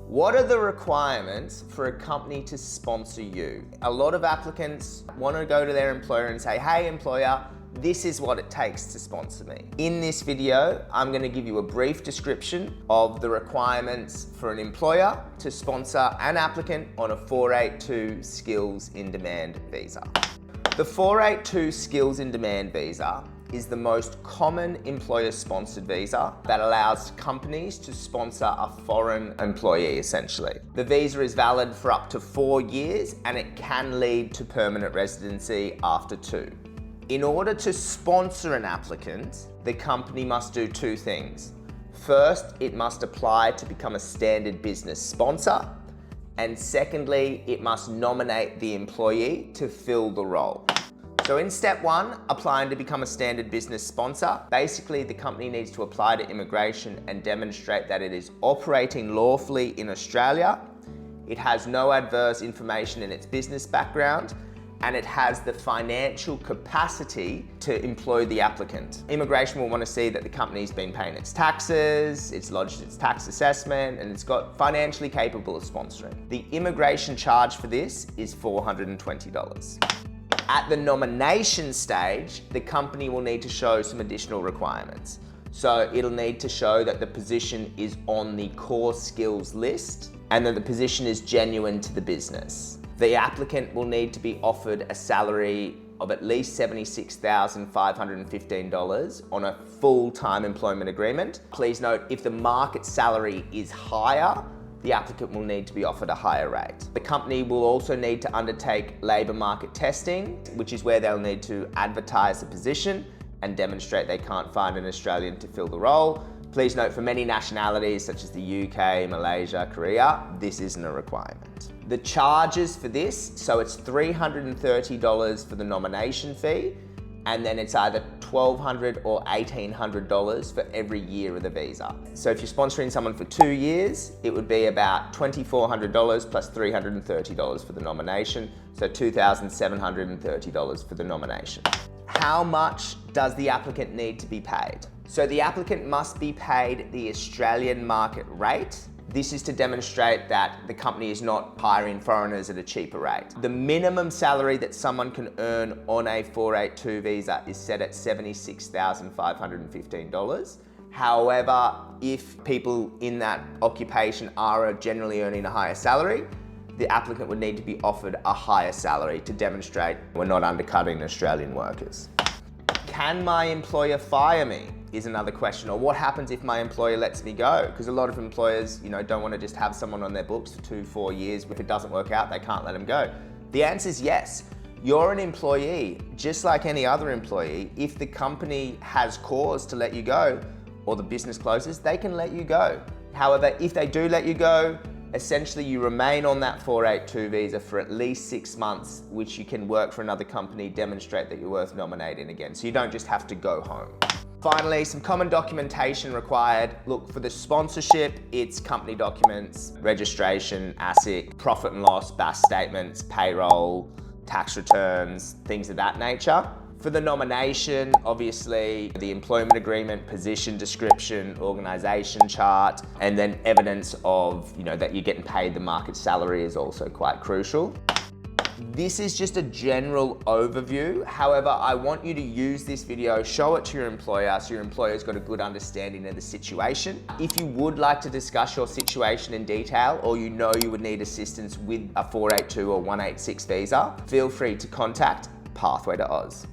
What are the requirements for a company to sponsor you? A lot of applicants want to go to their employer and say, hey employer, this is what it takes to sponsor me. In this video, I'm going to give you a brief description of the requirements for an employer to sponsor an applicant on a 482 Skills in Demand visa. The 482 Skills in Demand visa is the most common employer-sponsored visa that allows companies to sponsor a foreign employee, essentially. The visa is valid for up to 4 years and it can lead to permanent residency after 2. In order to sponsor an applicant, the company must do 2 things. First, it must apply to become a standard business sponsor. And secondly, it must nominate the employee to fill the role. So in step 1, applying to become a standard business sponsor, basically the company needs to apply to immigration and demonstrate that it is operating lawfully in Australia, it has no adverse information in its business background, and it has the financial capacity to employ the applicant. Immigration will want to see that the company's been paying its taxes, it's lodged its tax assessment, and it's got financially capable of sponsoring. The immigration charge for this is $420. At the nomination stage, the company will need to show some additional requirements. So it'll need to show that the position is on the core skills list and that the position is genuine to the business. The applicant will need to be offered a salary of at least $76,515 on a full-time employment agreement. Please note, if the market salary is higher, the applicant will need to be offered a higher rate. The company will also need to undertake labour market testing, which is where they'll need to advertise the position and demonstrate they can't find an Australian to fill the role. Please note, for many nationalities such as the UK, Malaysia, Korea, this isn't a requirement. The charges for this, so it's $330 for the nomination fee, and then it's either $1,200 or $1,800 for every year of the visa. So if you're sponsoring someone for 2 years, it would be about $2,400 plus $330 for the nomination, so $2,730 for the nomination. How much does the applicant need to be paid? So the applicant must be paid the Australian market rate. This is to demonstrate that the company is not hiring foreigners at a cheaper rate. The minimum salary that someone can earn on a 482 visa is set at $76,515. However, if people in that occupation are generally earning a higher salary, the applicant would need to be offered a higher salary to demonstrate we're not undercutting Australian workers. Can my employer fire me? Is another question. Or what happens if my employer lets me go? Because a lot of employers, don't want to just have someone on their books for 2-4 years. If it doesn't work out, they can't let them go. The answer is yes. You're an employee, just like any other employee. If the company has cause to let you go or the business closes, they can let you go. However, if they do let you go, essentially you remain on that 482 visa for at least 6 months, which you can work for another company, demonstrate that you're worth nominating again. So you don't just have to go home. Finally, some common documentation required. Look, for the sponsorship, it's company documents, registration, ASIC, profit and loss, BAS statements, payroll, tax returns, things of that nature. For the nomination, obviously, the employment agreement, position description, organisation chart, and then evidence of, that you're getting paid the market salary is also quite crucial. This is just a general overview. However, I want you to use this video, show it to your employer so your employer's got a good understanding of the situation. If you would like to discuss your situation in detail, or you would need assistance with a 482 or 186 visa, feel free to contact Pathway to Oz.